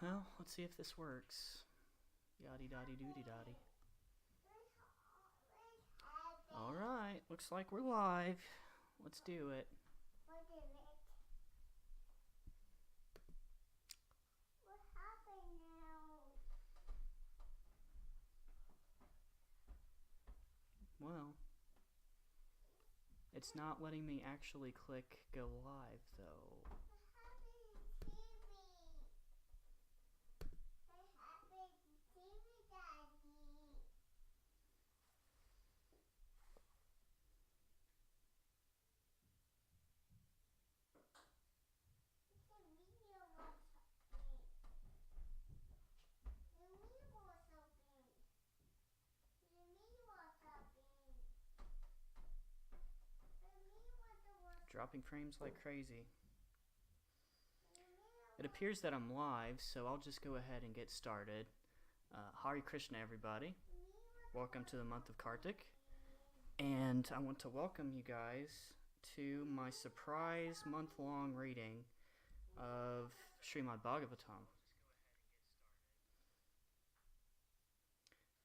Well, let's see if this works. Yaddy dotty doody dotty. Alright, looks like we're live. Let's do it. What is it? What happened now? Well, it's not letting me actually click go live though. What happened to TV? What happened to TV, Daddy? It's a video or something. The video or something. The video or something. The video or something. Dropping frames like crazy. The video It appears that I'm live, so I'll just go ahead and get started. Hare Krishna, everybody. Welcome to the month of Kartik. And I want to welcome you guys to my surprise month-long reading of Srimad Bhagavatam.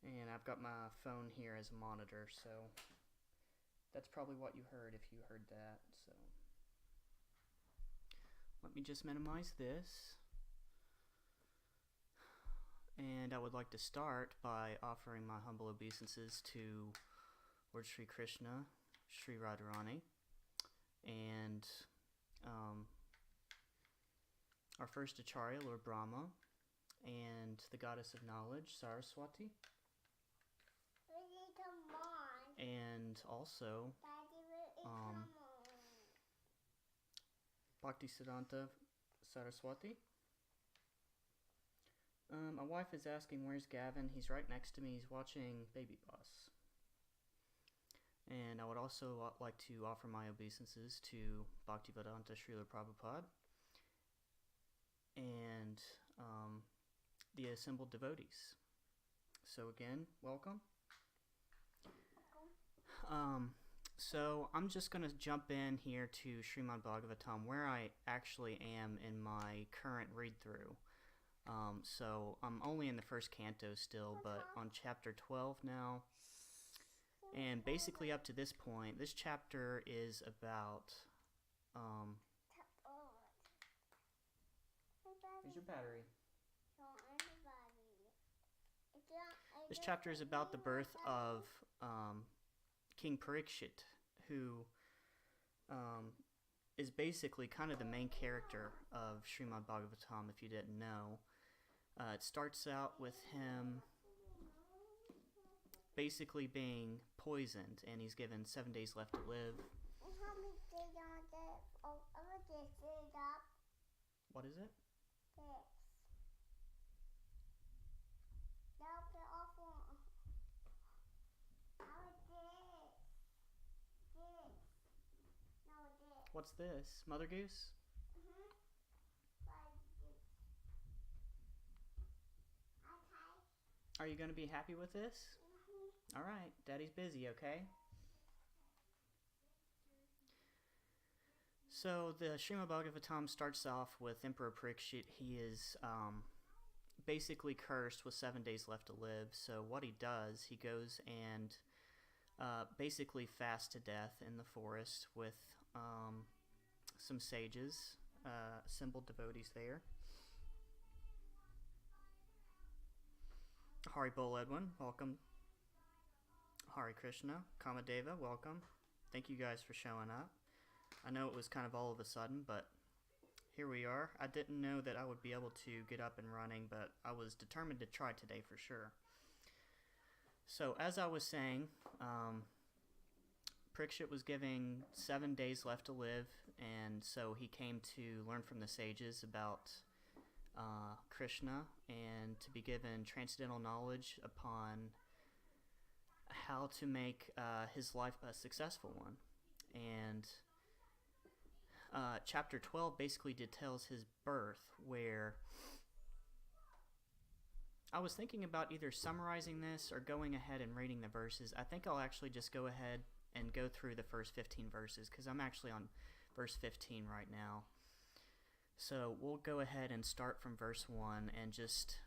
And I've got my phone here as a monitor, so that's probably what you heard if you heard that. So let me just minimize this. And I would like to start by offering my humble obeisances to Lord Sri Krishna, Sri Radharani, and our first Acharya, Lord Brahma, and the goddess of knowledge, Saraswati, Ready, come on. and also Daddy, ready, come on. Bhaktisiddhanta Saraswati. My wife is asking, where's Gavin? He's right next to me. He's watching Baby Boss. And I would also like to offer my obeisances to Bhaktivedanta Srila Prabhupada and the assembled devotees. So again, welcome. So I'm just going to jump in here to Srimad Bhagavatam, where I actually am in my current read-through. So I'm only in the first canto still, but on chapter 12 now. And basically up to this point, this chapter is about... Here's your battery. This chapter is about the birth of King Parikshit, who is basically kind of the main character of Srimad Bhagavatam, if you didn't know. It starts out with him basically being poisoned, and he's given 7 days left to live. What is it? What's this? Mother Goose? Are you going to be happy with this? Alright, Daddy's busy, okay? So the Srimad Bhagavatam starts off with Emperor Parikshit. He is basically cursed with 7 days left to live. So what he does, he goes and basically fasts to death in the forest with some sages, assembled devotees there. Hari Bol Edwin, welcome. Hare Krishna, Kamadeva, welcome. Thank you guys for showing up. I know it was kind of all of a sudden, but here we are. I didn't know that I would be able to get up and running, but I was determined to try today for sure. So as I was saying, Parikshit was giving 7 days left to live, and so he came to learn from the sages about Krishna and to be given transcendental knowledge upon how to make his life a successful one. And chapter 12 basically details his birth, where I was thinking about either summarizing this or going ahead and reading the verses. I think I'll actually just go ahead and go through the first 15 verses, because I'm actually on verse 15 right now. So we'll go ahead and start from verse 1 and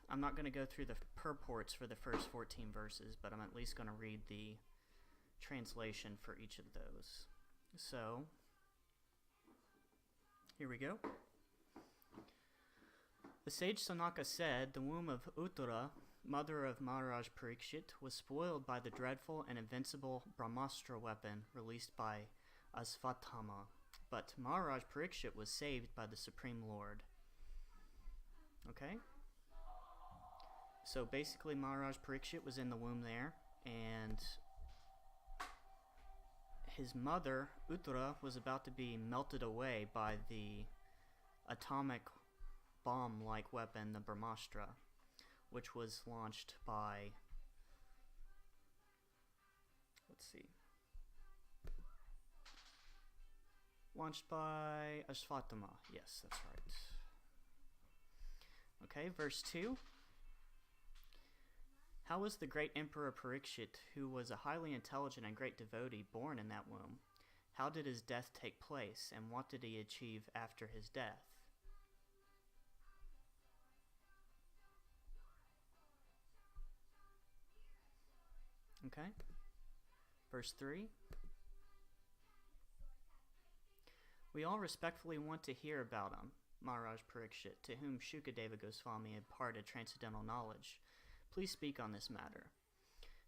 I'm not going to go through the purports for the first 14 verses, but I'm at least going to read the translation for each of those. So, here we go. The sage Sanaka said, the womb of Uttara, mother of Maharaj Parikshit, was spoiled by the dreadful and invincible Brahmastra weapon released by Asvatthama. But Maharaj Parikshit was saved by the Supreme Lord. Okay? So basically Maharaj Parikshit was in the womb there, and his mother, Uttara, was about to be melted away by the atomic bomb-like weapon, the Brahmastra, which was launched by, Asvatthama. Yes, that's right. Okay, verse 2. How was the great Emperor Parikshit, who was a highly intelligent and great devotee, born in that womb? How did his death take place, and what did he achieve after his death? Okay. Verse 3. We all respectfully want to hear about him, Maharaj Parikshit, to whom Shukadeva Goswami imparted transcendental knowledge. Please speak on this matter.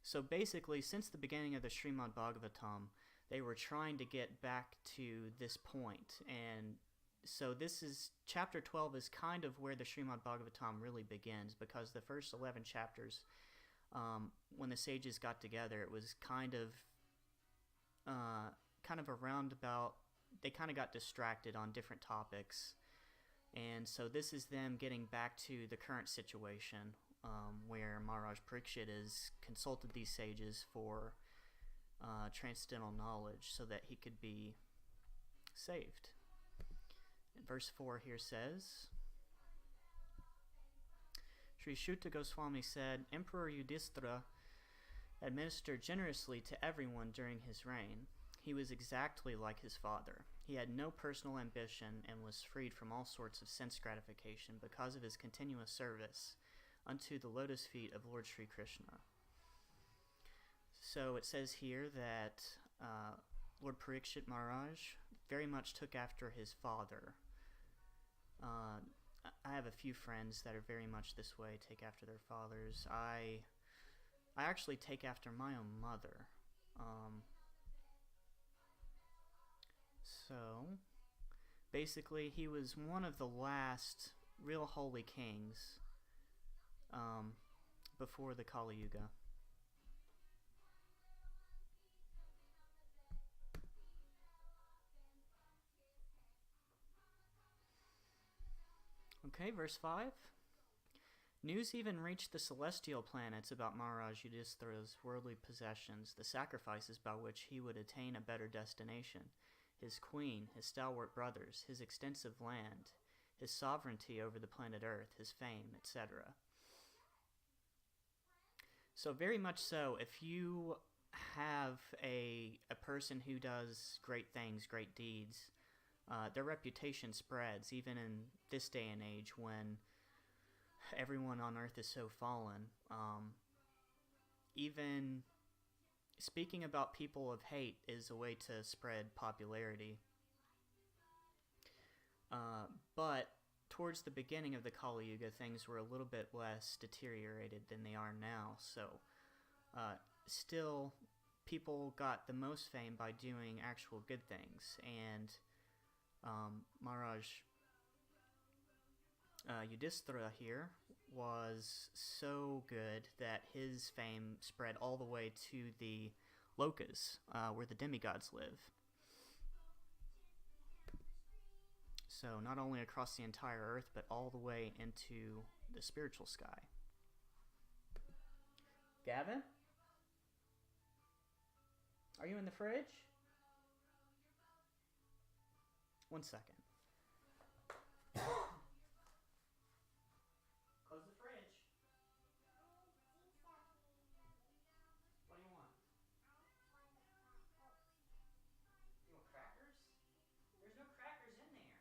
So basically, since the beginning of the Srimad Bhagavatam, they were trying to get back to this point. And so chapter 12 is kind of where the Srimad Bhagavatam really begins, because the first 11 chapters, when the sages got together, it was kind of a roundabout. They kind of got distracted on different topics. And so this is them getting back to the current situation, where Maharaj Parikshit has consulted these sages for transcendental knowledge so that he could be saved. And verse 4 here says, Sri Shuta Goswami said, Emperor Yudhishthira administered generously to everyone during his reign. He was exactly like his father. He had no personal ambition and was freed from all sorts of sense gratification because of his continuous service unto the lotus feet of Lord Sri Krishna. So it says here that Lord Parikshit Maharaj very much took after his father. I have a few friends that are very much this way, take after their fathers. I actually take after my own mother. So, basically, he was one of the last real holy kings before the Kali Yuga. Okay, verse 5. News even reached the celestial planets about Maharaj Yudhishthira's worldly possessions, the sacrifices by which he would attain a better destination, his queen, his stalwart brothers, his extensive land, his sovereignty over the planet Earth, his fame, etc. So very much so, if you have a person who does great things, great deeds, their reputation spreads, even in this day and age when everyone on Earth is so fallen. Even speaking about people of hate is a way to spread popularity. But towards the beginning of the Kali Yuga, things were a little bit less deteriorated than they are now. So still, people got the most fame by doing actual good things. And Maharaj Yudhishthira here was so good that his fame spread all the way to the Lokas, where the demigods live. So not only across the entire Earth, but all the way into the spiritual sky. Gavin? Are you in the fridge? 1 second. Close the fridge. What do you want? You want crackers? There's no crackers in there.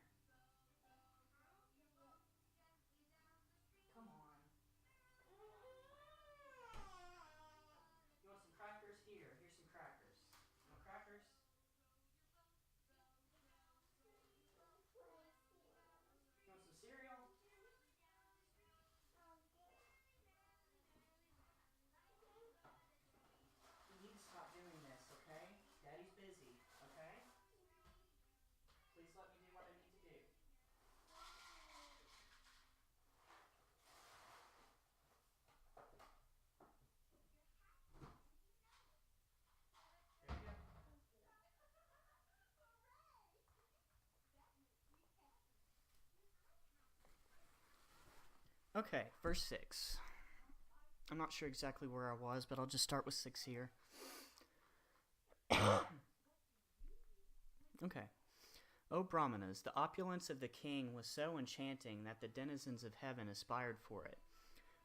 Okay, verse 6. I'm not sure exactly where I was, but I'll just start with 6 here. Okay. O Brahmanas, the opulence of the king was so enchanting that the denizens of heaven aspired for it.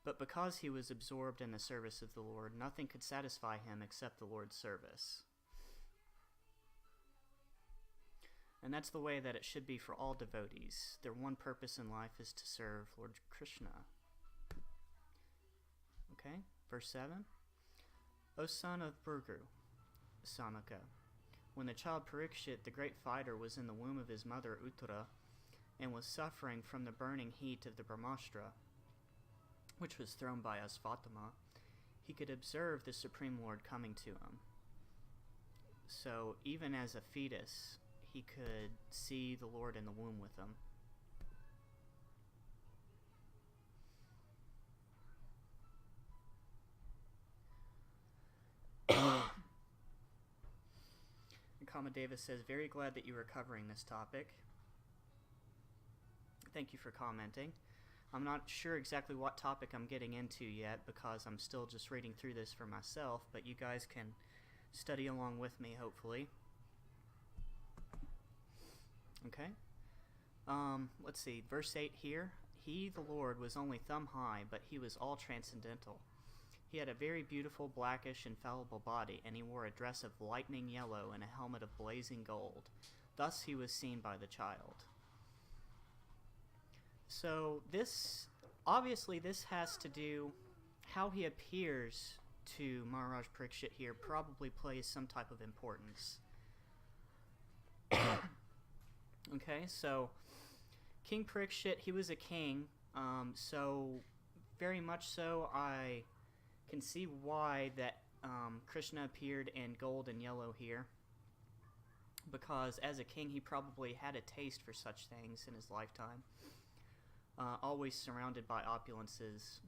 But because he was absorbed in the service of the Lord, nothing could satisfy him except the Lord's service. And that's the way that it should be for all devotees. Their one purpose in life is to serve Lord Krishna. Okay, verse 7. O son of Bhrigu, Sanaka, when the child Parikshit, the great fighter, was in the womb of his mother Uttara, and was suffering from the burning heat of the Brahmastra, which was thrown by Asvatthama, he could observe the Supreme Lord coming to him. So even as a fetus, he could see the Lord in the womb with him. Kamadeva says, very glad that you are covering this topic. Thank you for commenting. I'm not sure exactly what topic I'm getting into yet because I'm still just reading through this for myself, but you guys can study along with me, hopefully. Okay. Let's see. Verse 8 here. He, the Lord, was only thumb high, but he was all transcendental. He had a very beautiful, blackish, infallible body, and he wore a dress of lightning yellow and a helmet of blazing gold. Thus he was seen by the child. So this, obviously this has to do, how he appears to Maharaj Parikshit here probably plays some type of importance. Okay, so King Parikshit, he was a king, so very much so I can see why that Krishna appeared in gold and yellow here, because as a king he probably had a taste for such things in his lifetime, always surrounded by opulences,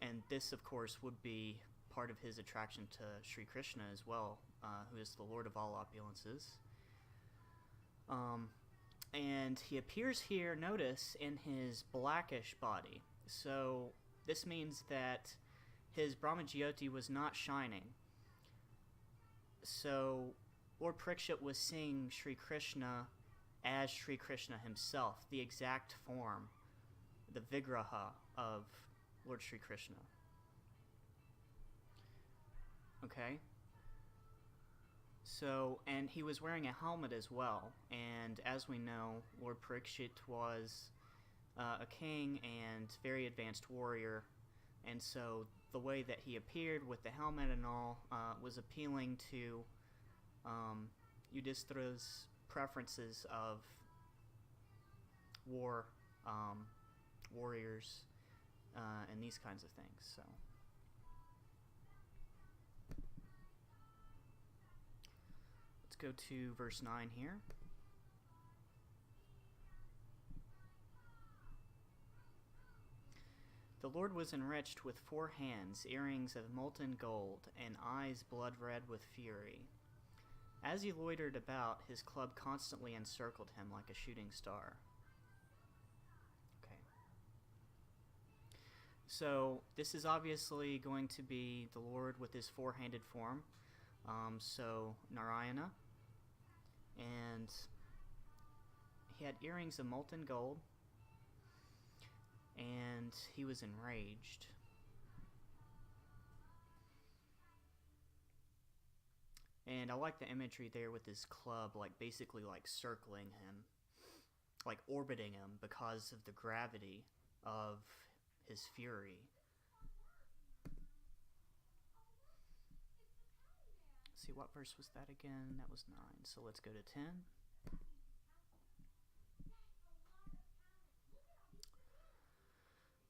and this of course would be part of his attraction to Sri Krishna as well, who is the Lord of all opulences. And he appears here, notice, in his blackish body. So this means that his Brahmajyoti was not shining. So Lord Parikshit was seeing Sri Krishna as Sri Krishna himself, the exact form, the Vigraha of Lord Sri Krishna. Okay? So, and he was wearing a helmet as well, and as we know, Lord Parikshit was a king and very advanced warrior, and so the way that he appeared with the helmet and all was appealing to Yudhishthira's preferences of warriors, and these kinds of things. So let's go to verse 9 here. The Lord was enriched with 4 hands, earrings of molten gold, and eyes blood red with fury. As he loitered about, his club constantly encircled him like a shooting star. Okay. So this is obviously going to be the Lord with his 4-handed form. So Narayana. And he had earrings of molten gold. And he was enraged. And I like the imagery there with his club, like basically like circling him, like orbiting him because of the gravity of his fury. Let's see, what verse was that again? That was 9. So let's go to 10.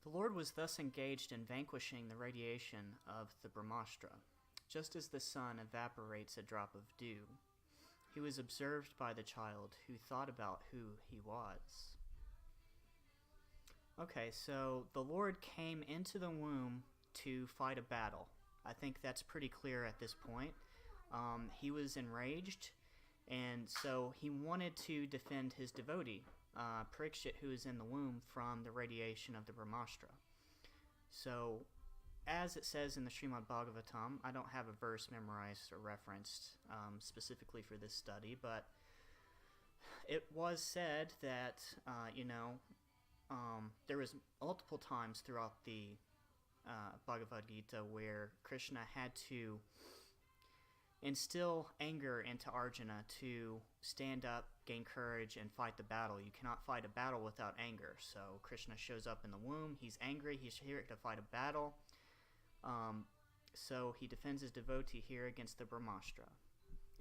The Lord was thus engaged in vanquishing the radiation of the Brahmastra, just as the sun evaporates a drop of dew. He was observed by the child, who thought about who he was. Okay, so the Lord came into the womb to fight a battle. I think that's pretty clear at this point. He was enraged, and so he wanted to defend his devotee, Parikshit, who is in the womb, from the radiation of the Brahmastra. So, as it says in the Srimad Bhagavatam, I don't have a verse memorized or referenced specifically for this study, but it was said that, there was multiple times throughout the Bhagavad Gita where Krishna had to instill anger into Arjuna to stand up, gain courage, and fight the battle. You cannot fight a battle without anger. So Krishna shows up in the womb. He's angry. He's here to fight a battle. So he defends his devotee here against the Brahmastra.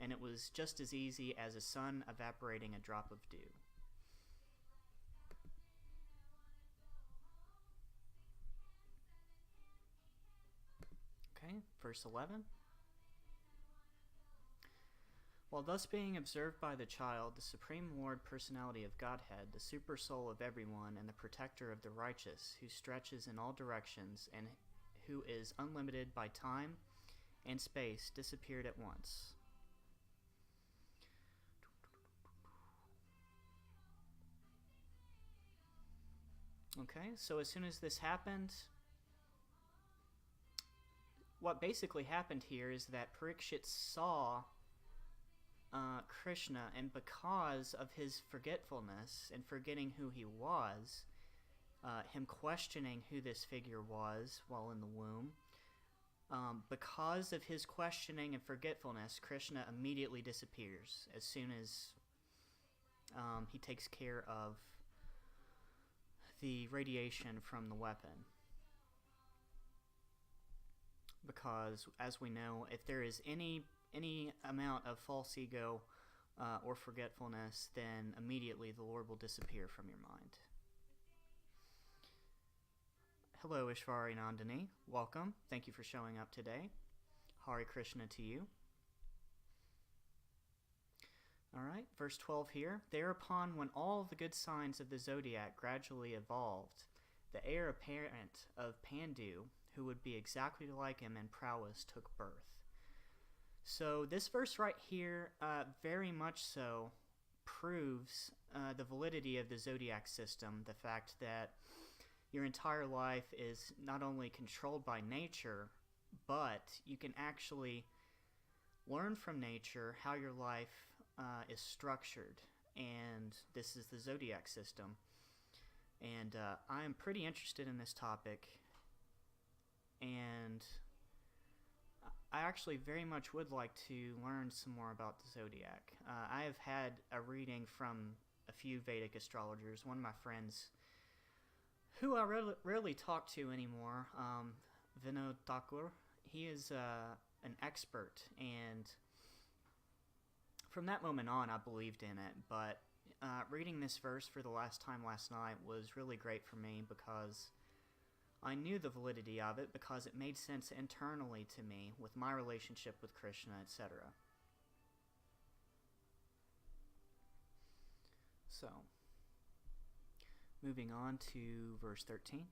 And it was just as easy as a sun evaporating a drop of dew. Okay, verse 11. While thus being observed by the child, the Supreme Lord Personality of Godhead, the super soul of everyone and the protector of the righteous, who stretches in all directions and who is unlimited by time and space, disappeared at once. Okay, so as soon as this happened, what basically happened here is that Parikshit saw Krishna, and because of his forgetfulness and forgetting who he was, him questioning who this figure was while in the womb, because of his questioning and forgetfulness, Krishna immediately disappears as soon as he takes care of the radiation from the weapon. Because, as we know, if there is any amount of false ego or forgetfulness, then immediately the Lord will disappear from your mind. Hello, Ishvari Nandini. Welcome. Thank you for showing up today. Hare Krishna to you. Alright, verse 12 here. Thereupon, when all the good signs of the zodiac gradually evolved, the heir apparent of Pandu, who would be exactly like him in prowess, took birth. So this verse right here very much so proves the validity of the zodiac system, the fact that your entire life is not only controlled by nature, but you can actually learn from nature how your life is structured, and this is the zodiac system. And I am pretty interested in this topic, and I actually very much would like to learn some more about the zodiac. I have had a reading from a few Vedic astrologers. One of my friends, who I rarely talk to anymore, Vinod Thakur, he is an expert, and from that moment on I believed in it, but reading this verse for the last time last night was really great for me because I knew the validity of it, because it made sense internally to me with my relationship with Krishna, etc. So, moving on to verse 13.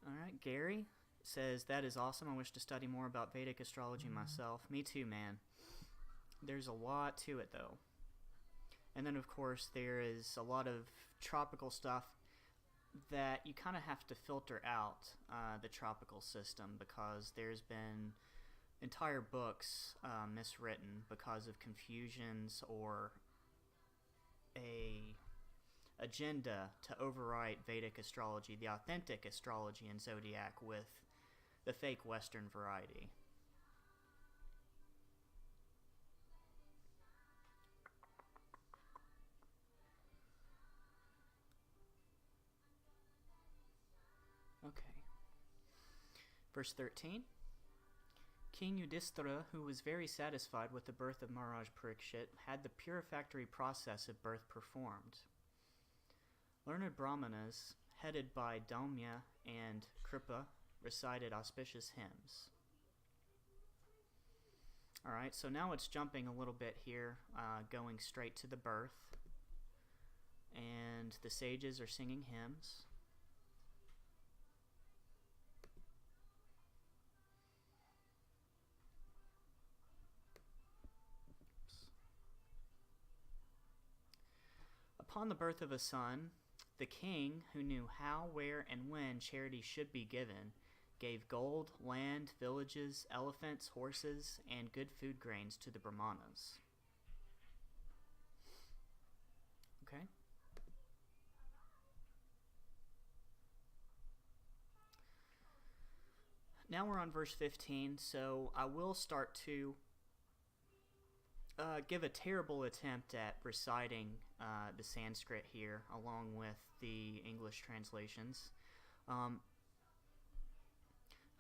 Alright, Gary says, that is awesome. I wish to study more about Vedic astrology myself. Me too, man. There's a lot to it, though. And then, of course, there is a lot of tropical stuff that you kind of have to filter out the tropical system, because there's been entire books miswritten because of confusions or a agenda to overwrite Vedic astrology, the authentic astrology and zodiac, with the fake Western variety. Okay. Verse 13. King Yudhishthira, who was very satisfied with the birth of Maharaj Parikshit, had the purificatory process of birth performed. Learned Brahmanas, headed by Daumya and Kripa, recited auspicious hymns. Alright, so now it's jumping a little bit here, going straight to the birth. And the sages are singing hymns. upon the birth of a son, the king, who knew how, where, and when charity should be given, gave gold, land, villages, elephants, horses, and good food grains to the Brahmanas. Okay? Now we're on verse 15, so I will start to give a terrible attempt at reciting the Sanskrit here, along with the English translations. I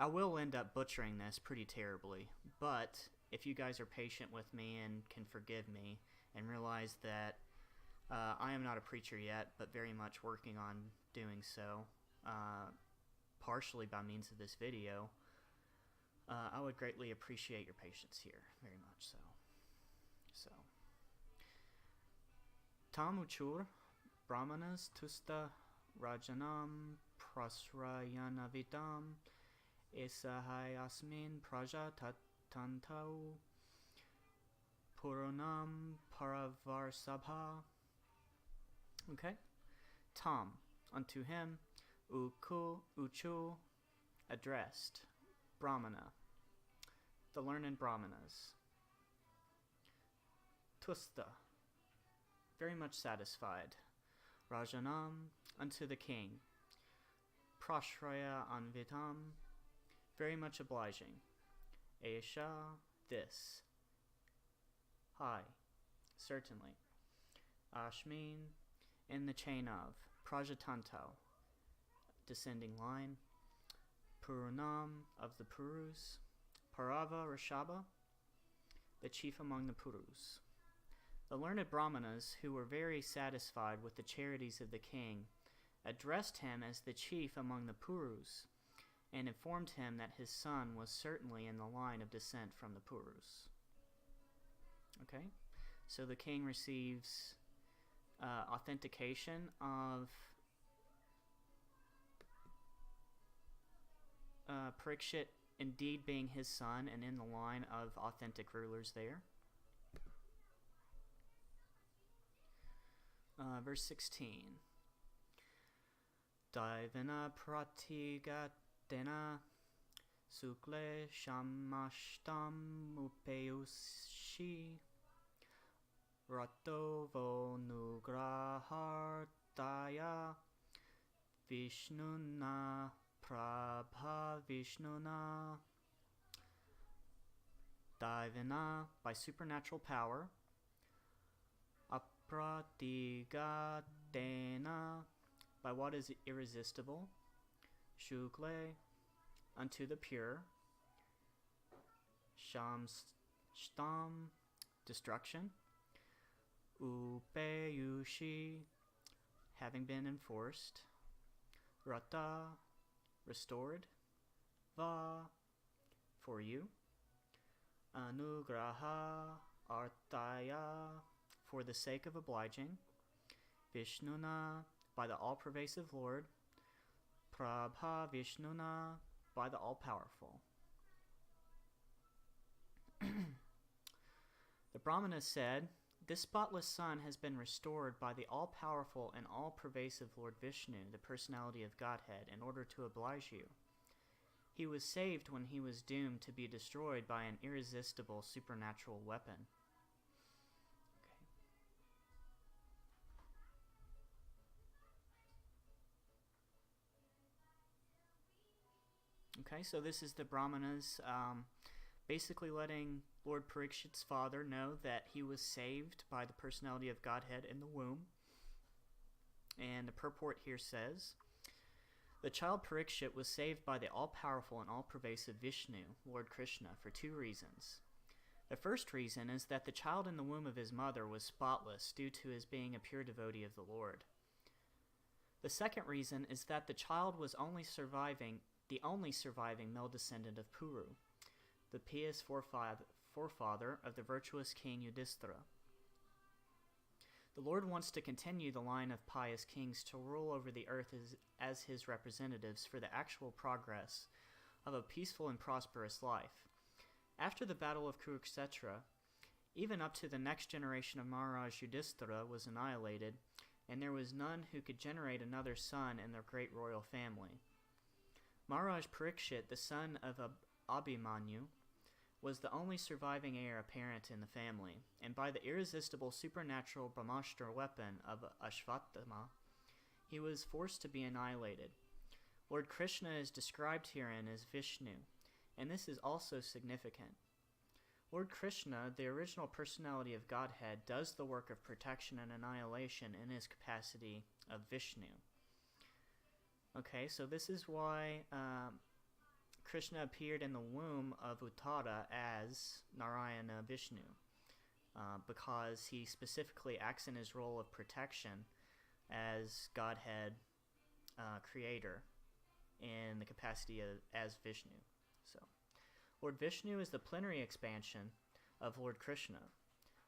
will end up butchering this pretty terribly, but if you guys are patient with me and can forgive me and realize that I am not a preacher yet, but very much working on doing so, partially by means of this video, I would greatly appreciate your patience here, very much so. Tam uchur brahmanas tusta rajanam prasrayanavitam esahai asmin praja tantau puranam paravarsabha. Okay? Tam, unto him, uchu, addressed, brahmana, the learned brahmanas. Tusta, very much satisfied. Rajanam, unto the king. Prashraya anvitam, very much obliging. Esha, this. Hi, certainly. Ashmin, in the chain of. Prajatanto, descending line. Purunam, of the Purus. Parava Rishaba, the chief among the Purus. The learned Brahmanas, who were very satisfied with the charities of the king, addressed him as the chief among the Purus, and informed him that his son was certainly in the line of descent from the Purus. Okay? So the king receives authentication of Parikshit indeed being his son and in the line of authentic rulers there. Verse 16. Daivana pratigatena sukle shamashtam upeushi ratovo nugrahartaya vishnuna prabha vishnuna. Daivana, by supernatural power. Pratigatena, by what is irresistible. Shukle, unto the pure. Shamstam, destruction. Upeyushi, having been enforced. Rata, restored. Va, for you. Anugraha artaya, for the sake of obliging. Vishnuna, by the all-pervasive Lord. Prabha Vishnuna, by the all-powerful. The Brahmana said, this spotless son has been restored by the all-powerful and all-pervasive Lord Vishnu, the personality of Godhead, in order to oblige you. He was saved when he was doomed to be destroyed by an irresistible supernatural weapon. Okay, so this is the Brahmanas basically letting Lord Parikshit's father know that he was saved by the personality of Godhead in the womb. And the purport here says, the child Parikshit was saved by the all-powerful and all-pervasive Vishnu, Lord Krishna, for two reasons. The first reason is that the child in the womb of his mother was spotless due to his being a pure devotee of the Lord. The second reason is that the child was the only surviving male descendant of Puru, the pious forefather of the virtuous king Yudhishthira. The Lord wants to continue the line of pious kings to rule over the earth as his representatives for the actual progress of a peaceful and prosperous life. After the battle of Kurukshetra, even up to the next generation of Maharaj Yudhishthira was annihilated, and there was none who could generate another son in their great royal family. Maharaj Parikshit, the son of Abhimanyu, was the only surviving heir apparent in the family, and by the irresistible supernatural Brahmastra weapon of Ashvatthama, he was forced to be annihilated. Lord Krishna is described herein as Vishnu, and this is also significant. Lord Krishna, the original personality of Godhead, does the work of protection and annihilation in his capacity of Vishnu. Okay, so this is why Krishna appeared in the womb of Uttara as Narayana Vishnu, because he specifically acts in his role of protection as Godhead creator in the capacity as Vishnu. So, Lord Vishnu is the plenary expansion of Lord Krishna.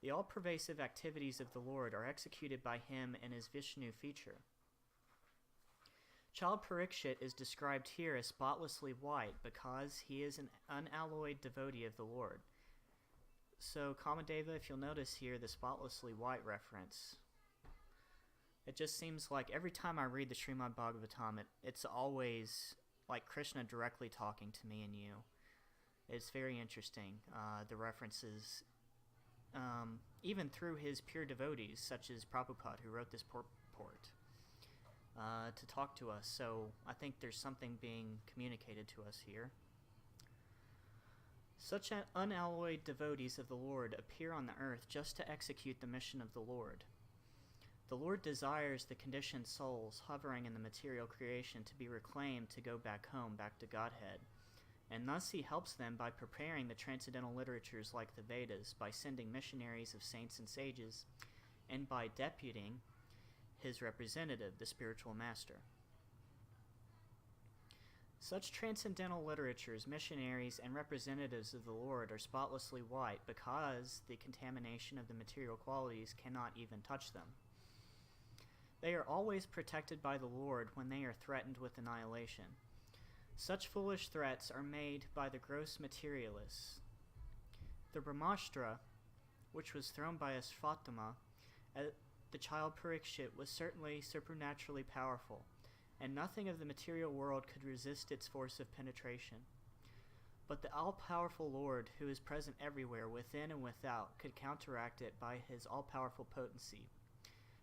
The all-pervasive activities of the Lord are executed by him in his Vishnu feature. Child Parikshit is described here as spotlessly white because he is an unalloyed devotee of the Lord. So, Kamadeva, if you'll notice here the spotlessly white reference, it just seems like every time I read the Srimad Bhagavatam, it's always like Krishna directly talking to me and you. It's very interesting, the references, even through his pure devotees, such as Prabhupada, who wrote this purport, to talk to us. So I think there's something being communicated to us here. Such unalloyed devotees of the Lord appear on the earth just to execute the mission of the Lord. The Lord desires the conditioned souls hovering in the material creation to be reclaimed to go back home, back to Godhead, and thus he helps them by preparing the transcendental literatures like the Vedas, by sending missionaries of saints and sages, and by deputing his representative, the spiritual master. Such transcendental literatures, missionaries, and representatives of the Lord are spotlessly white because the contamination of the material qualities cannot even touch them. They are always protected by the Lord when they are threatened with annihilation. Such foolish threats are made by the gross materialists. The Brahmastra, which was thrown by Ashvatthama at the child Parikshit, was certainly supernaturally powerful, and nothing of the material world could resist its force of penetration. But the all-powerful Lord, who is present everywhere, within and without, could counteract it by his all-powerful potency,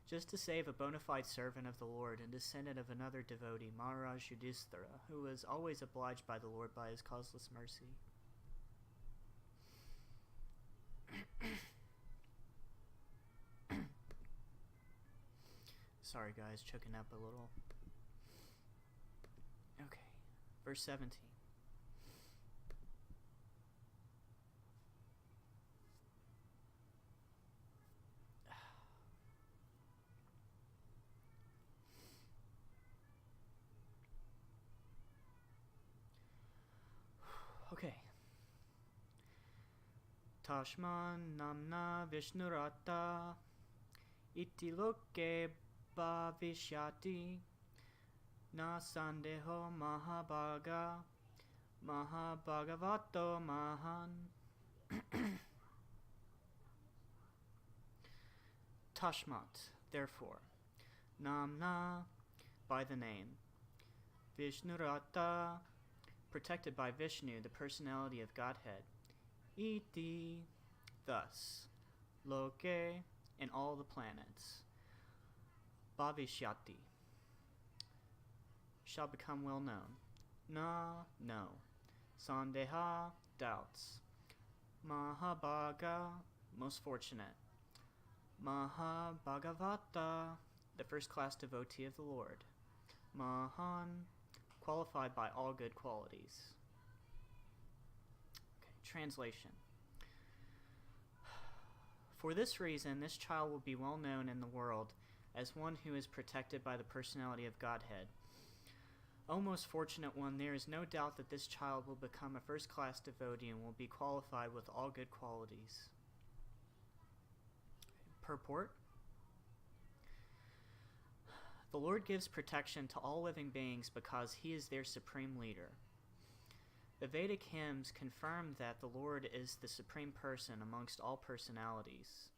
just to save a bona fide servant of the Lord and descendant of another devotee, Maharaj Yudhishthira, who was always obliged by the Lord by his causeless mercy. Sorry guys, choking up a little. Okay, verse 17. Okay. Tashman namna Vishnurata iti loke bhavishyati na sandeho mahabhagavato mahan. Tashmat, therefore, namna, by the name, Vishnurata, protected by Vishnu, the personality of Godhead, iti, thus, loke, in all the planets, bhavishyati, shall become well known, na, no, sandeha, doubts, mahabhaga, most fortunate, mahabhagavata, the first-class devotee of the Lord, mahan, qualified by all good qualities. Okay, translation. For this reason, this child will be well known in the world as one who is protected by the personality of Godhead. O most fortunate one, there is no doubt that this child will become a first-class devotee and will be qualified with all good qualities. Purport. The Lord gives protection to all living beings because he is their supreme leader. The Vedic hymns confirm that the Lord is the supreme person amongst all personalities.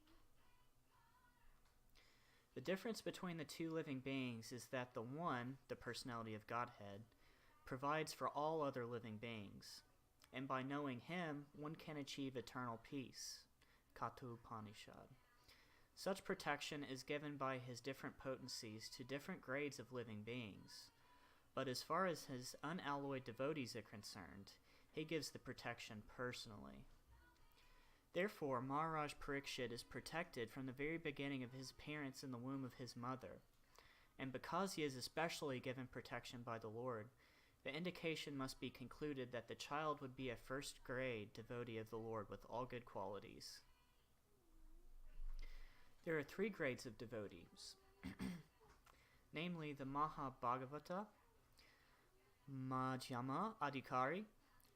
The difference between the two living beings is that the one, the personality of Godhead, provides for all other living beings, and by knowing him, one can achieve eternal peace. Katha-upanishad. Such protection is given by his different potencies to different grades of living beings, but as far as his unalloyed devotees are concerned, he gives the protection personally. Therefore, Maharaj Parikshit is protected from the very beginning of his appearance in the womb of his mother, and because he is especially given protection by the Lord, the indication must be concluded that the child would be a first-grade devotee of the Lord with all good qualities. There are 3 grades of devotees, namely the Mahabhagavata, Madhyama Adhikari,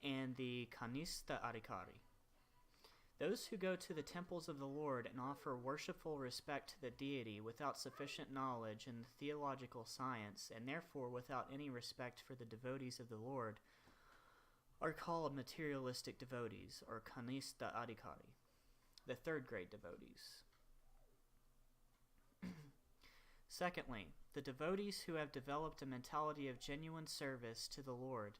and the Kanistha Adhikari. Those who go to the temples of the Lord and offer worshipful respect to the deity without sufficient knowledge in the theological science, and therefore without any respect for the devotees of the Lord, are called materialistic devotees, or Kanistha Adhikari, the 3rd grade devotees. Secondly, the devotees who have developed a mentality of genuine service to the Lord,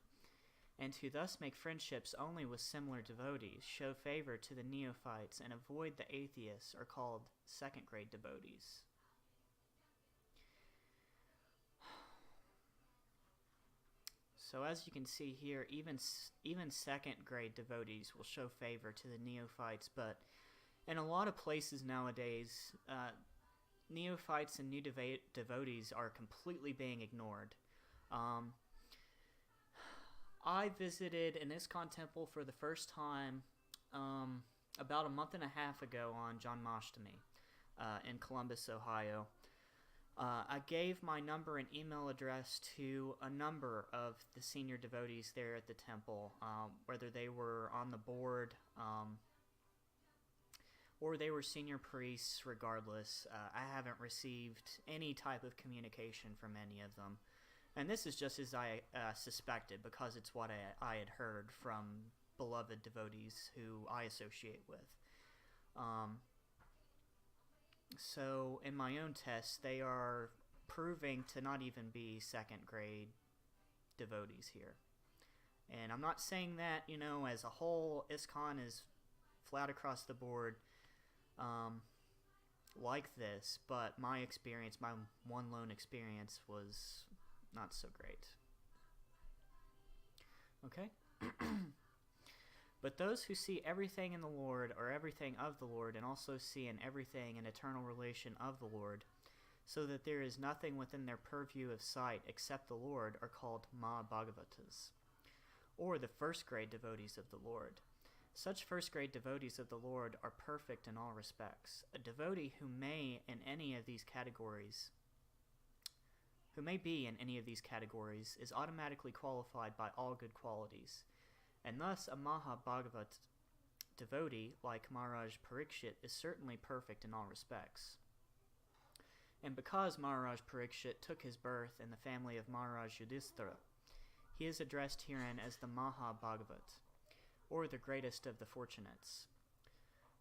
and who thus make friendships only with similar devotees, show favor to the neophytes and avoid the atheists, are called 2nd grade devotees. So as you can see here, even 2nd grade devotees will show favor to the neophytes, but in a lot of places nowadays, neophytes and new devotees are completely being ignored. I visited an ISKCON temple for the first time about a month and a half ago on Janmashtami in Columbus, Ohio. I gave my number and email address to a number of the senior devotees there at the temple, whether they were on the board or they were senior priests. Regardless, I haven't received any type of communication from any of them. And this is just as I suspected, because it's what I had heard from beloved devotees who I associate with. So in my own tests, they are proving to not even be 2nd grade devotees here. And I'm not saying that, as a whole, ISKCON is flat across the board like this, but my experience, my one lone experience, was not so great. Okay? But those who see everything in the Lord, or everything of the Lord, and also see in everything an eternal relation of the Lord, so that there is nothing within their purview of sight except the Lord, are called Mahabhagavatas, or the 1st grade devotees of the Lord. Such 1st grade devotees of the Lord are perfect in all respects. A devotee who may be in any of these categories is automatically qualified by all good qualities, and thus a Mahabhagavat devotee like Maharaj Parikshit is certainly perfect in all respects. And because Maharaj Parikshit took his birth in the family of Maharaj Yudhishthira, he is addressed herein as the Mahabhagavat, or the greatest of the fortunates.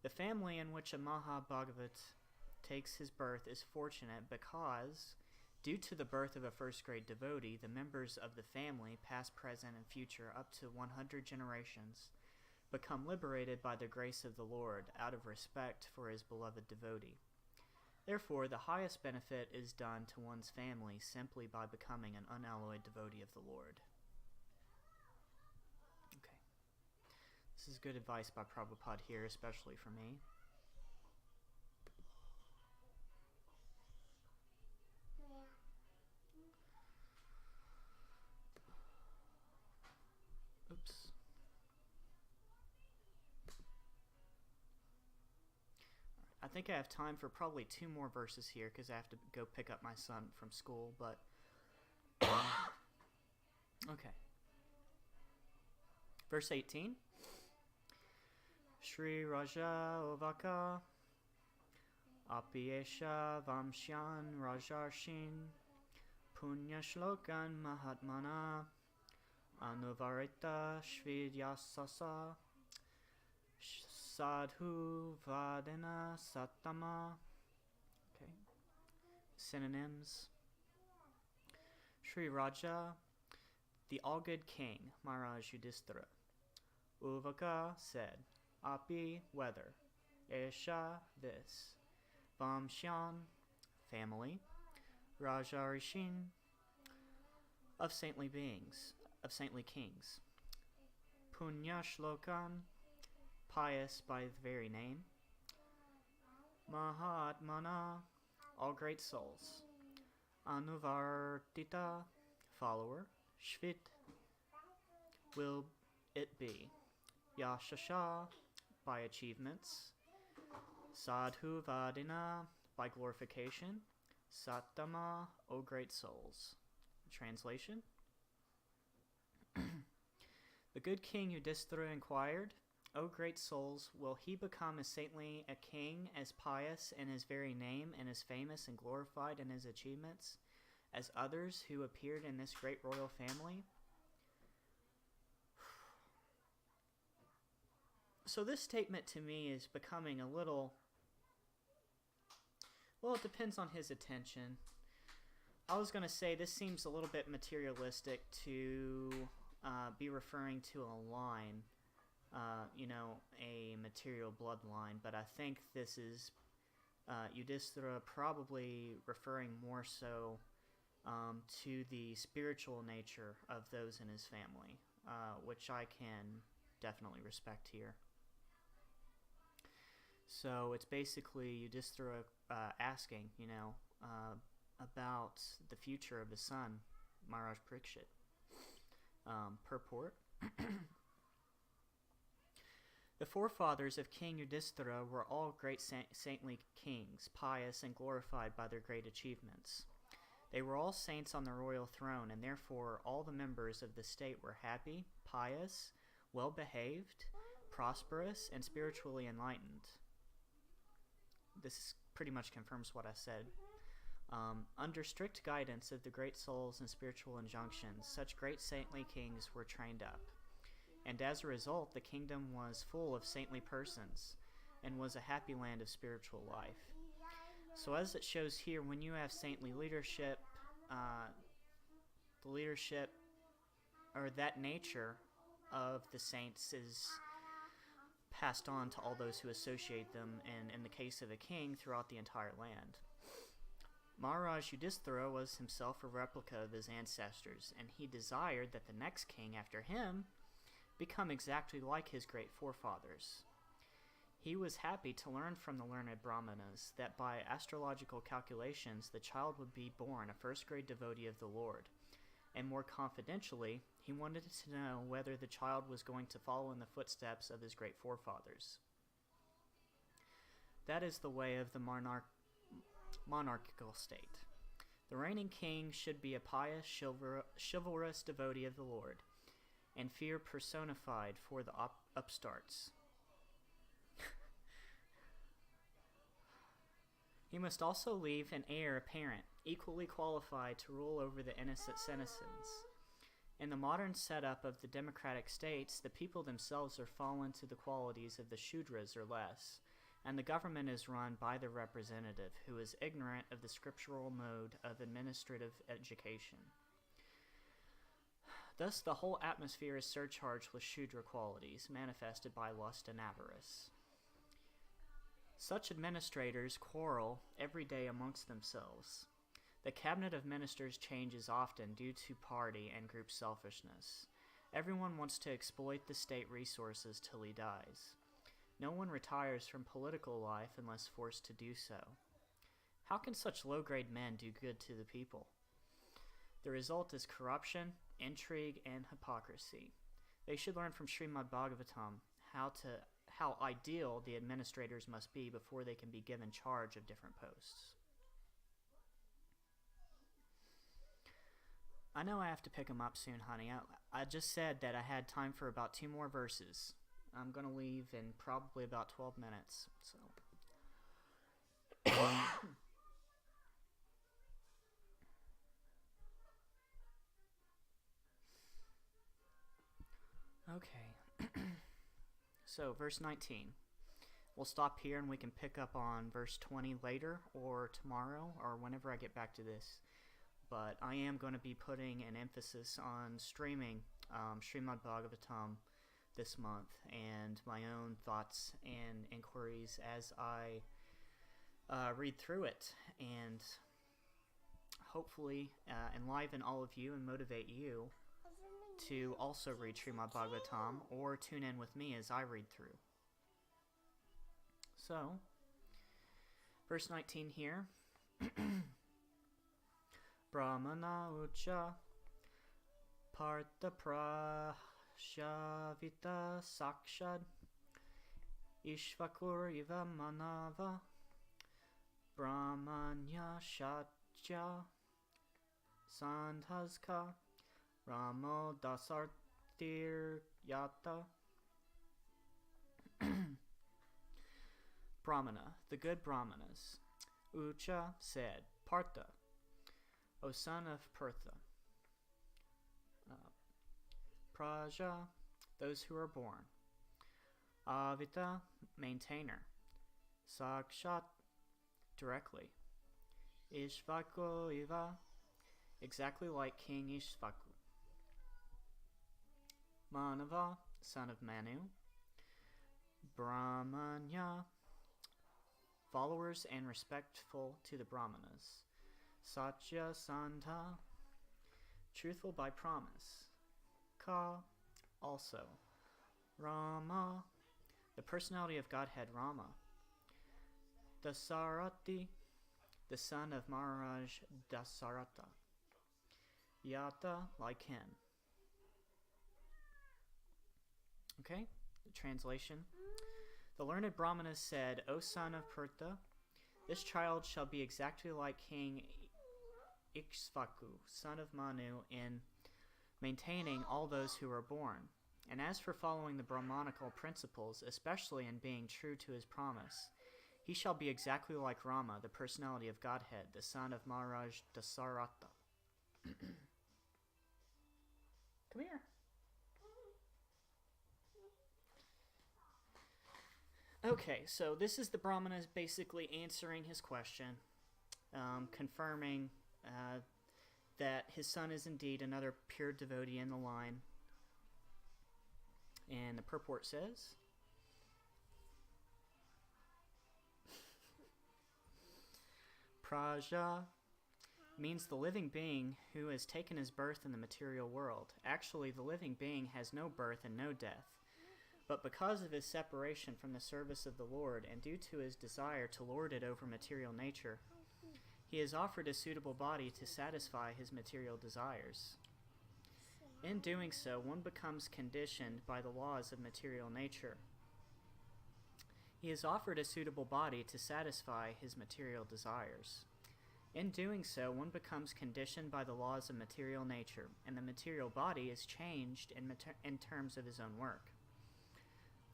The family in which a Mahabhagavat takes his birth is fortunate because, due to the birth of a 1st grade devotee, the members of the family, past, present, and future, up to 100 generations, become liberated by the grace of the Lord out of respect for his beloved devotee. Therefore, the highest benefit is done to one's family simply by becoming an unalloyed devotee of the Lord. Okay. This is good advice by Prabhupada here, especially for me. Oops. I think I have time for probably 2 more verses here because I have to go pick up my son from school, but okay. Verse 18. Shri Raja Ovaka Apiyesha Vamshyan Rajarshin Punya Shlokan Mahatmana Anuvarita Shvidyasasa Sadhu Vadena Satama. Okay. Synonyms: Sri Raja, the all-good king, Maharaj Yudhishthira. Uvaka said, Api, whether. Esha, this. Vamshyan, family. Raja Rishin, of saintly beings, of saintly kings. Punya Shlokan, pious by the very name. Mahatmana, all great souls. Anuvartita, follower. Shvit, will it be. Yashasha, by achievements. Sadhu Vadina, by glorification. Sattama, O great souls. Translation: The good king Yudhishthira inquired, O great souls, will he become as saintly a king, as pious in his very name, and as famous and glorified in his achievements, as others who appeared in this great royal family? So this statement to me is becoming a little... Well, it depends on his attention. I was going to say this seems a little bit materialistic to be referring to a line, a material bloodline, but I think this is Yudhishthira probably referring more so to the spiritual nature of those in his family, which I can definitely respect here. So it's basically Yudhishthira asking, about the future of his son, Maharaj Parikshit. Purport. The forefathers of King Yudhishthira were all great saintly kings, pious and glorified by their great achievements. They were all saints on the royal throne, and therefore all the members of the state were happy, pious, well-behaved, prosperous, and spiritually enlightened. This pretty much confirms what I said. Under strict guidance of the great souls and spiritual injunctions, such great saintly kings were trained up. And as a result, the kingdom was full of saintly persons and was a happy land of spiritual life. So as it shows here, when you have saintly leadership, the leadership or that nature of the saints is passed on to all those who associate them, and in the case of a king, throughout the entire land. Maharaj Yudhishthira was himself a replica of his ancestors, and he desired that the next king after him become exactly like his great forefathers. He was happy to learn from the learned Brahmanas that by astrological calculations the child would be born a first-grade devotee of the Lord, and more confidentially, he wanted to know whether the child was going to follow in the footsteps of his great forefathers. That is the way of the monarchical state. The reigning king should be a pious, chivalrous devotee of the Lord, and fear personified for the upstarts. He must also leave an heir apparent, equally qualified to rule over the innocent citizens. In the modern setup of the democratic states, the people themselves are fallen to the qualities of the Shudras or less, and the government is run by the representative, who is ignorant of the scriptural mode of administrative education. Thus, the whole atmosphere is surcharged with Shudra qualities, manifested by lust and avarice. Such administrators quarrel every day amongst themselves. The cabinet of ministers changes often due to party and group selfishness. Everyone wants to exploit the state resources till he dies. No one retires from political life unless forced to do so. How can such low-grade men do good to the people? The result is corruption, intrigue, and hypocrisy. They should learn from Srimad Bhagavatam how ideal the administrators must be before they can be given charge of different posts. I know I have to pick them up soon, honey. I just said that I had time for about 2 more verses. I'm going to leave in probably about 12 minutes, so... Okay. So, verse 19. we'll stop here and we can pick up on verse 20 later or tomorrow or whenever I get back to this. But I am going to be putting an emphasis on streaming Srimad Bhagavatam this month and my own thoughts and inquiries as I read through it, and hopefully enliven all of you and motivate you to also read Srimad Bhagavatam or tune in with me as I read through. So, verse 19 here. Brahmana ucha partha prashavita sakshad ishvakur iva manava brahmanya shatya sandhaska ramo dasartir yata. Brahmana, the good Brahmanas. Ucha said, Partha, O son of Pertha. Praja, those who are born. Avita, maintainer. Sakshat, directly. Ishvaku iva, exactly like King Ishvaku. Manava, son of Manu. Brahmanya, followers and respectful to the Brahmanas. Satya Santha, truthful by promise. Ka, also. Rama, the personality of Godhead Rama. Dasarati, the son of Maharaj Dasaratha. Yata, like him. Okay, the translation. The learned Brahmanas said, O son of Pertha, this child shall be exactly like King Ikshvaku, son of Manu, in maintaining all those who are born. And as for following the Brahmanical principles, especially in being true to his promise, he shall be exactly like Rama, the personality of Godhead, the son of Maharaj Dasaratha. Come here. Okay, so this is the Brahmanas basically answering his question, confirming that his son is indeed another pure devotee in the line. And the purport says, Praja means the living being who has taken his birth in the material world. Actually, the living being has no birth and no death. But because of his separation from the service of the Lord and due to his desire to lord it over material nature, he has offered a suitable body to satisfy his material desires. In doing so, one becomes conditioned by the laws of material nature. He has offered a suitable body to satisfy his material desires. In doing so, one becomes conditioned by the laws of material nature, and the material body is changed in terms of his own work.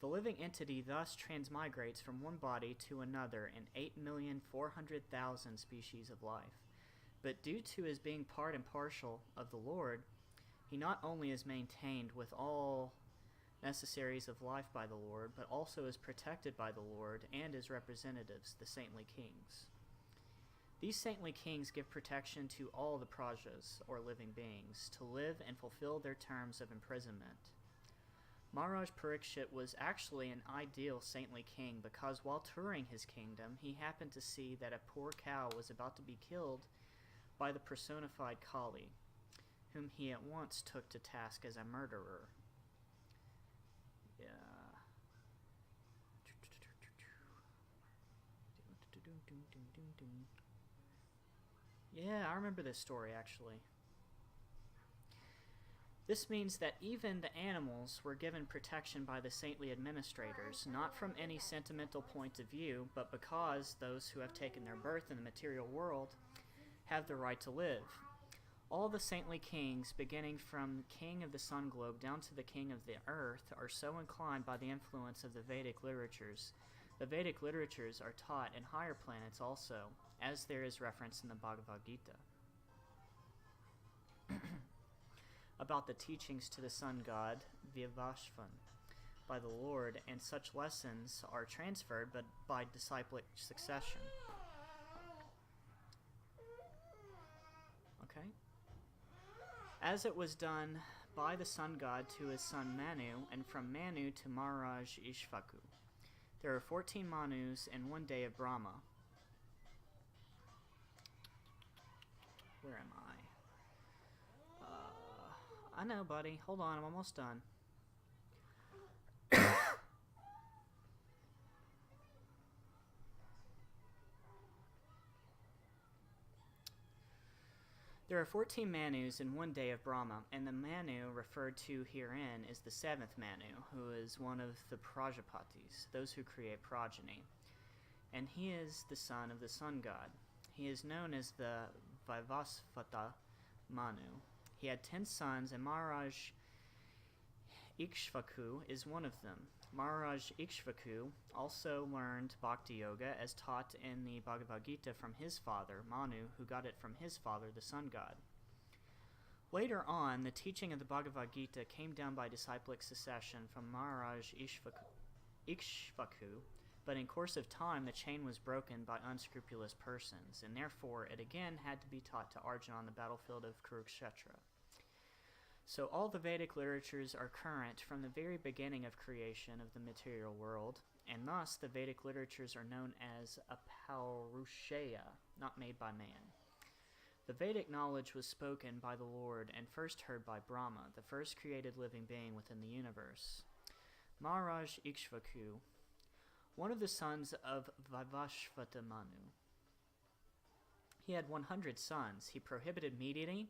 The living entity thus transmigrates from one body to another in 8,400,000 species of life. But due to his being part and parcel of the Lord, he not only is maintained with all necessaries of life by the Lord, but also is protected by the Lord and his representatives, the saintly kings. These saintly kings give protection to all the prajas, or living beings, to live and fulfill their terms of imprisonment. Maharaj Parikshit was actually an ideal saintly king because while touring his kingdom, he happened to see that a poor cow was about to be killed by the personified Kali, whom he at once took to task as a murderer. Yeah, I remember this story actually. This means that even the animals were given protection by the saintly administrators, not from any sentimental point of view, but because those who have taken their birth in the material world have the right to live. All the saintly kings, beginning from the king of the sun globe down to the king of the earth, are so inclined by the influence of the Vedic literatures. The Vedic literatures are taught in higher planets also, as there is reference in the Bhagavad Gita. About the teachings to the sun god, Vivashvan. by the Lord, and such lessons are transferred but by disciplic succession. Okay? As it was done by the sun god to his son Manu, and from Manu to Maharaj Ishvaku. There are 14 Manus in one day of Brahma. Where am I? I know, buddy. Hold on, I'm almost done. There are 14 Manus in one day of Brahma, and the Manu referred to herein is the seventh Manu, who is one of the Prajapatis, those who create progeny. And he is the son of the sun god. He is known as the Vaivasvata Manu. He had 10 sons, and Maharaj Ikshvaku is one of them. Maharaj Ikshvaku also learned Bhakti Yoga as taught in the Bhagavad Gita from his father, Manu, who got it from his father, the sun god. Later on, the teaching of the Bhagavad Gita came down by disciplic succession from Maharaj Ikshvaku, but in course of time the chain was broken by unscrupulous persons, and therefore it again had to be taught to Arjuna on the battlefield of Kurukshetra. So all the Vedic literatures are current from the very beginning of creation of the material world, and thus the Vedic literatures are known as Apaurushaya, not made by man. The Vedic knowledge was spoken by the Lord and first heard by Brahma, the first created living being within the universe. Maharaj Ikshvaku, one of the sons of Vaivasvata Manu. He had 100 sons. He prohibited meat eating.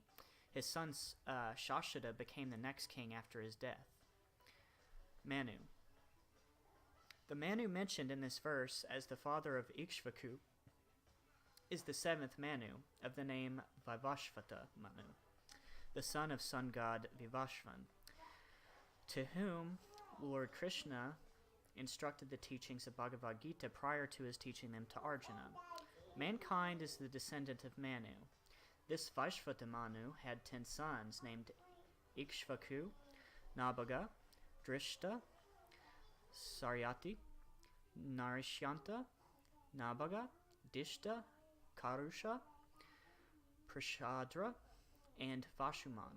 His son Shashada became the next king after his death. Manu. The Manu mentioned in this verse as the father of Ikshvaku is the seventh Manu of the name Vaivasvata Manu, the son of sun god Vivashvan, to whom Lord Krishna instructed the teachings of Bhagavad Gita prior to his teaching them to Arjuna. Mankind is the descendant of Manu. This Vaishvata Manu had 10 sons named Ikshvaku, Nabaga, Drishta, Saryati, Narishyanta, Nabaga, Dishta, Karusha, Prashadra, and Vashuman.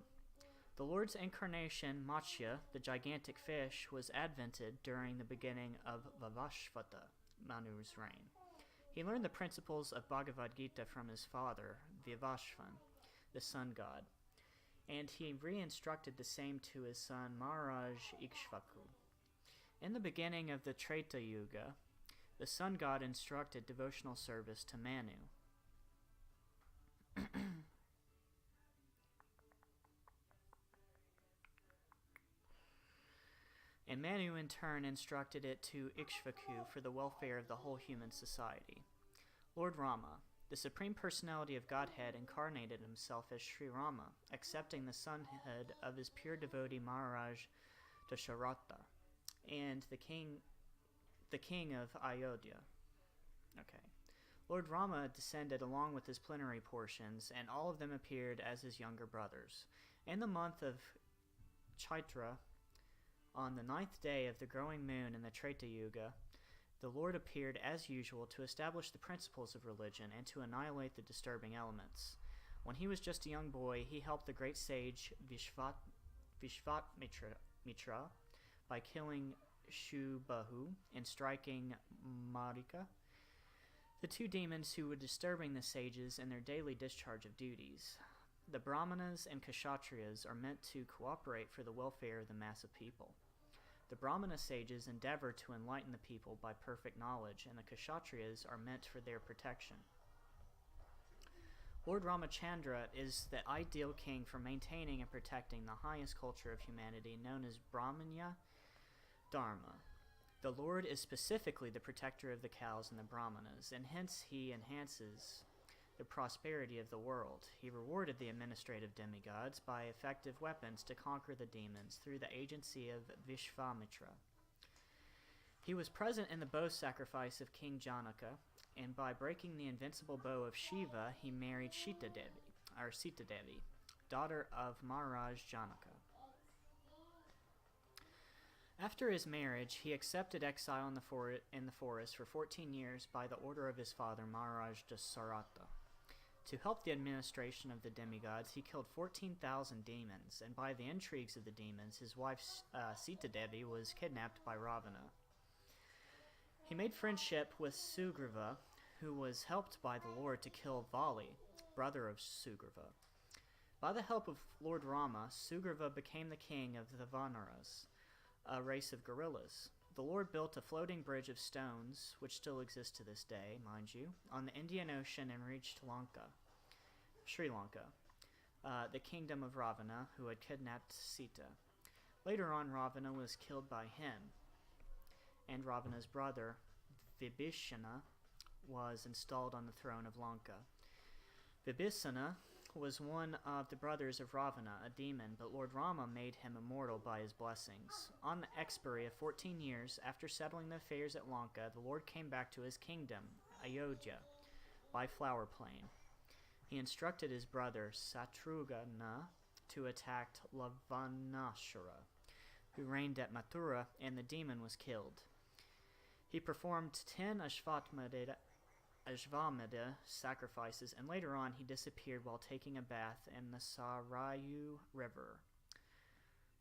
The Lord's incarnation, Matsya, the gigantic fish, was advented during the beginning of Vaivasvata Manu's reign. He learned the principles of Bhagavad Gita from his father, Vivashvan, the sun god, and he re-instructed the same to his son Maharaj Ikshvaku. In the beginning of the Treta Yuga, the sun god instructed devotional service to Manu. And Manu in turn instructed it to Ikshvaku for the welfare of the whole human society. Lord Rama, the Supreme Personality of Godhead, incarnated himself as Sri Rama, accepting the sonhood of his pure devotee Maharaj Dasharatha, and the king of Ayodhya. Okay. Lord Rama descended along with his plenary portions, and all of them appeared as his younger brothers. In the month of Chaitra, on the 9th day of the growing moon in the Treta Yuga, the Lord appeared as usual to establish the principles of religion and to annihilate the disturbing elements. When he was just a young boy, he helped the great sage Vishvamitra by killing Shubahu and striking Marika, the 2 demons who were disturbing the sages in their daily discharge of duties. The Brahmanas and Kshatriyas are meant to cooperate for the welfare of the mass of people. The Brahmana sages endeavor to enlighten the people by perfect knowledge, and the Kshatriyas are meant for their protection. Lord Ramachandra is the ideal king for maintaining and protecting the highest culture of humanity, known as Brahmanya Dharma. The Lord is specifically the protector of the cows and the Brahmanas, and hence he enhances the prosperity of the world. He rewarded the administrative demigods by effective weapons to conquer the demons through the agency of Vishvamitra. He was present in the bow sacrifice of King Janaka, and by breaking the invincible bow of Shiva, he married Sita Devi, daughter of Maharaj Janaka. After his marriage, he accepted exile in the forest for 14 years by the order of his father, Maharaj Dasarata. To help the administration of the demigods, he killed 14,000 demons, and by the intrigues of the demons, his wife Sita Devi was kidnapped by Ravana. He made friendship with Sugriva, who was helped by the Lord to kill Vali, brother of Sugriva. By the help of Lord Rama, Sugriva became the king of the Vanaras, a race of gorillas. The Lord built a floating bridge of stones, which still exists to this day, mind you, on the Indian Ocean and reached Sri Lanka, the kingdom of Ravana, who had kidnapped Sita. Later on, Ravana was killed by him, and Ravana's brother, Vibhishana, was installed on the throne of Lanka. Vibhishana was one of the brothers of Ravana, a demon, but Lord Rama made him immortal by his blessings. On the expiry of 14 years, after settling the affairs at Lanka, the Lord came back to his kingdom, Ayodhya, by Flower Plain. He instructed his brother Satrughna to attack Lavanashura, who reigned at Mathura, and the demon was killed. He performed 10 Ashvamedha sacrifices, and later on he disappeared while taking a bath in the Sarayu River.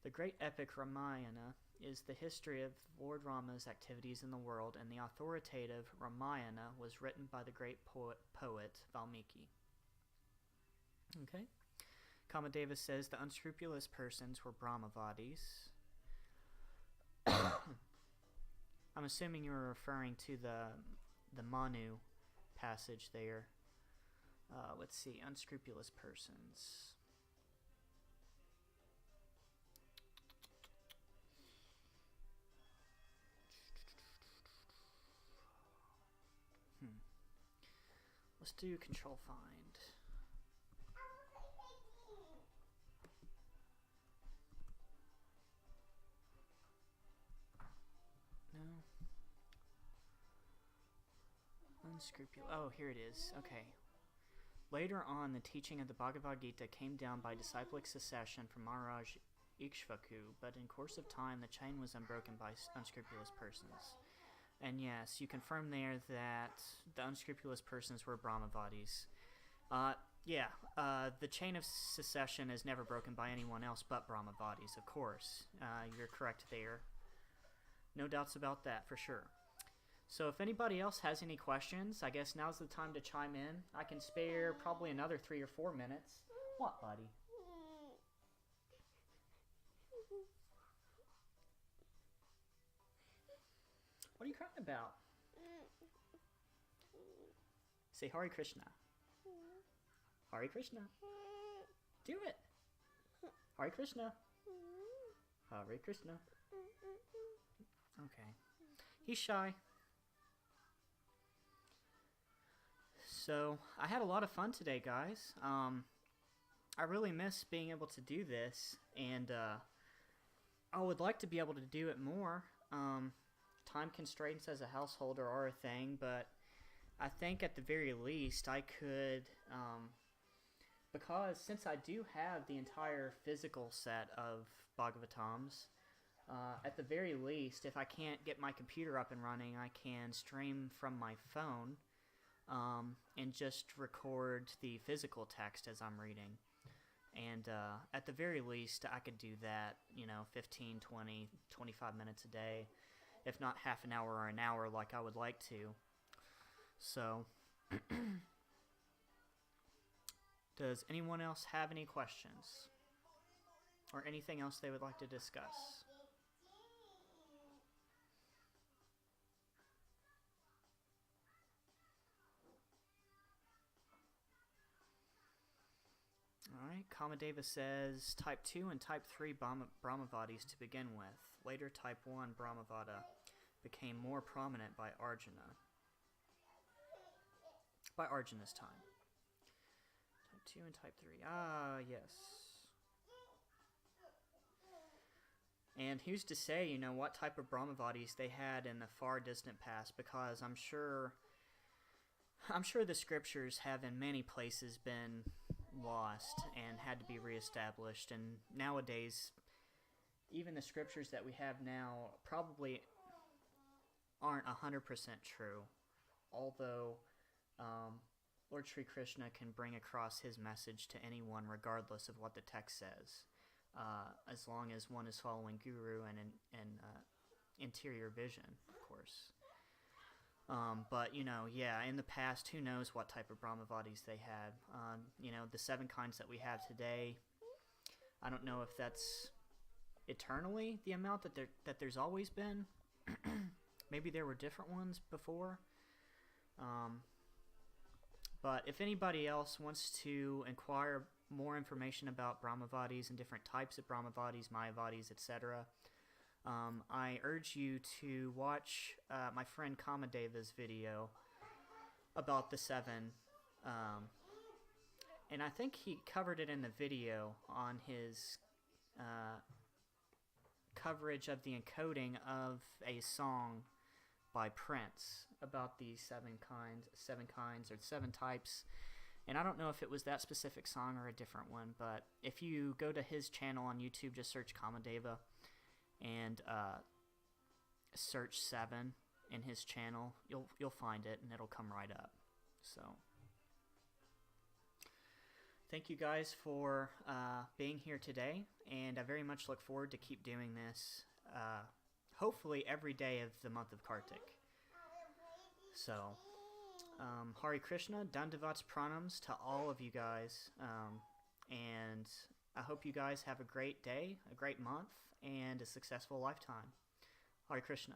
The great epic Ramayana is the history of Lord Rama's activities in the world, and the authoritative Ramayana was written by the great poet Valmiki. Okay. Kamadeva says the unscrupulous persons were Brahmavadis. I'm assuming you're referring to the Manu passage there. Let's see, unscrupulous persons. Let's do control find. No. Unscrupulous. Oh, here it is. Okay. Later on, the teaching of the Bhagavad Gita came down by disciplic succession from Maharaj Ikshvaku, but in course of time, the chain was unbroken by unscrupulous persons. And yes, you confirm there that the unscrupulous persons were Brahmavadis. The chain of secession is never broken by anyone else but Brahmavadis, of course. You're correct there. No doubts about that, for sure. So if anybody else has any questions, I guess now's the time to chime in. I can spare probably another 3 or 4 minutes. What, buddy? What are you crying about? Say Hare Krishna. Hare Krishna. Do it. Hare Krishna. Hare Krishna. Okay. He's shy. So, I had a lot of fun today, guys. I really miss being able to do this, and I would like to be able to do it more. Time constraints as a householder are a thing, but I think at the very least I could, because since I do have the entire physical set of Bhagavatams, at the very least, if I can't get my computer up and running, I can stream from my phone and just record the physical text as I'm reading. And at the very least, I could do that, 15, 20, 25 minutes a day, if not half an hour or an hour like I would like to. So, does anyone else have any questions? Or anything else they would like to discuss? Alright, Kamadeva says Type 2 and Type 3 Brahmavadis to begin with. Later, Type 1 Brahmavada became more prominent by Arjuna's time. Type 2 and Type 3. Ah, yes. And who's to say, what type of Brahmavadis they had in the far distant past, because I'm sure the scriptures have in many places been lost and had to be reestablished, and nowadays even the scriptures that we have now probably aren't 100% true, although Lord Sri Krishna can bring across his message to anyone regardless of what the text says, as long as one is following Guru and interior vision, of course. But, in the past, who knows what type of Brahmavadis they had. The 7 kinds that we have today, I don't know if that's eternally the amount that there's always been. Maybe there were different ones before. But if anybody else wants to inquire more information about Brahmavadis and different types of Brahmavadis, Mayavadis, etc., I urge you to watch my friend Kamadeva's video about the 7. And I think he covered it in the video on his coverage of the encoding of a song by Prince about the 7 kinds or 7 types. And I don't know if it was that specific song or a different one, but if you go to his channel on YouTube, just search Kamadeva and search 7 in his channel, you'll find it and it'll come right up. So thank you guys for being here today, and I very much look forward to keep doing this hopefully every day of the month of Kartik. So Hare Krishna, Dandavats Pranams to all of you guys, and I hope you guys have a great day, a great month, and a successful lifetime. Hare Krishna.